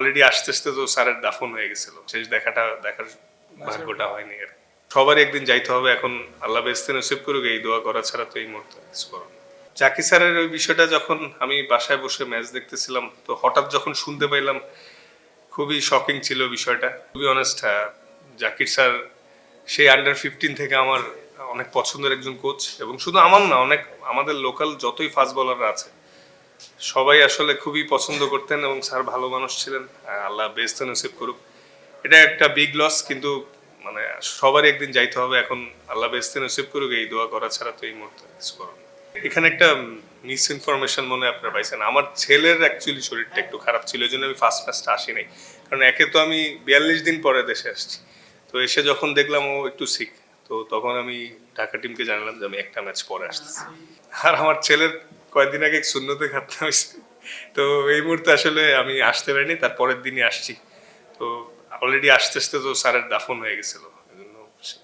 Already আস্তে আস্তে তো স্যারের দাফন হয়ে গেছিল, শেষ দেখার ভাগ্যটা হয়নি আর সবারই একদিন যাইতে হবে। এখন আল্লাহ বেহেশতে নসিব করুক, এই দোয়া করা ছাড়া তো এই মুহূর্তে কিছু করার নেই। জাকির স্যারের ওই বিষয়টা যখন আমি বাসায় বসে ম্যাচ দেখতেছিলাম, তো হঠাৎ যখন শুনতে পাইলাম খুবই শকিং ছিল বিষয়টা। To be honest, Zakir sir সেই আন্ডার 15 থেকে আমার অনেক পছন্দের একজন কোচ, এবং শুধু আমার না, অনেক আমাদের লোকাল যতই ফাস্ট বোলাররা আছে সবাই আসলে খুবই পছন্দ করতেন, এবং স্যার ভালো মানুষ ছিলেন। আল্লাহ বেহেশতে নসিব করুক। এটা একটা বিগ লস, কিন্তু মানে সবারই একদিন যাইতে হবে। এখন আল্লাহ বেহেশতে নসিব করুক, এই দোয়া করা ছাড়া তো এই মুহূর্তে কিছু করার নেই। এখানে একটা মিস ইনফরমেশন মনে হয় আপনারা পাইছেন। আমার ছেলের অ্যাকচুয়ালি শরীরটা একটু খারাপ ছিল, এই জন্য আমি ফার্স্ট ম্যাচটা আসি নাই। কারণ একে তো আমি 42 দিন পরে দেশে আসছি, তো এসে যখন দেখলাম ও একটু সিক, তো তখন আমি ঢাকা টিমকে জানালাম যে আমি একটা ম্যাচ পরে আসতেছি। আর আমার ছেলের কয়েকদিন আগে সুন্নতে খাতনা হয়েছে, তো এই মুহূর্তে আসলে আমি আসতে পারিনি, তার পরের দিনই আসছি। তো অলরেডি আস্তে আস্তে তো স্যারের দাফন হয়ে গেছিল, এজন্য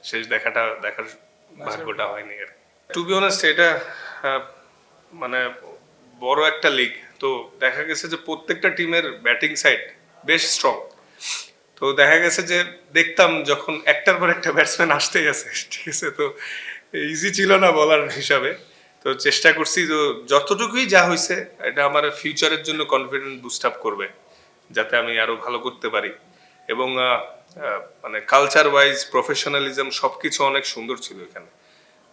শেষ দেখার ভাগ্যটা হয়নি আর। টু বি অনেস্ট, এটা আহ, মানে বড় একটা লিগ, তো দেখা গেছে যে প্রত্যেকটা টিমের ব্যাটিং সাইড বেশ স্ট্রং। তো দেখা গেছে যে দেখতাম যখন একটার পর একটা ব্যাটসম্যান আসতেই আছে, ঠিক আছে, তো ইজি ছিল না বলার হিসাবে। তো চেষ্টা করছি, তো যতটুকুই যা হয়েছে এটা আমার ফিউচারের জন্য কনফিডেন্স বুস্ট আপ করবে, যাতে আমি আরো ভালো করতে পারি। এবং মানে কালচার ওয়াইজ প্রফেশনালিজম সবকিছু অনেক সুন্দর ছিল এখানে।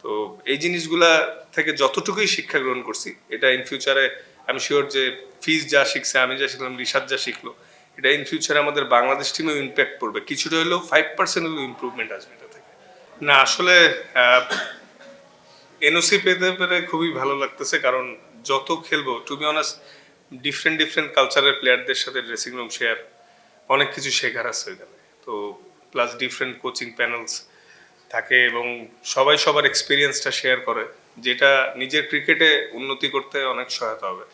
তো এই জিনিসগুলা থেকে যতটুকুই শিক্ষা গ্রহণ করছি, এটা ইন ফিউচারে আমি শিওর যে ফিজ যা শিখছে, আমি যা শিখলাম, রিশাদ যা শিখলো, এটা ইন ফিউচারে আমাদের বাংলাদেশ টিমেও ইম্প্যাক্ট পড়বে। কিছুটা হলেও 5% হলেও ইম্প্রুভমেন্ট আসবে এটা থেকে। না আসলে এনওসি পেতে পেরে খুবই ভালো লাগতেছে, কারণ যত খেলবো, to be honest, different different কালচারের প্লেয়ারদের সাথে ড্রেসিং রুম শেয়ার, অনেক কিছু শেখার আছে ওইখানে। তো প্লাস ডিফারেন্ট কোচিং প্যানেলস থাকে, এবং সবাই সবার এক্সপিরিয়েন্সটা শেয়ার করে, যেটা নিজের ক্রিকেটে উন্নতি করতে অনেক সহায়তা হবে।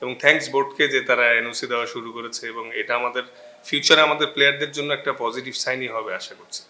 এবং থ্যাঙ্কস বোর্ডকে যে তারা এনওসি দেওয়া শুরু করেছে, এবং এটা আমাদের ফিউচারে আমাদের প্লেয়ারদের জন্য একটা পজিটিভ সাইনই হবে আশা করছি।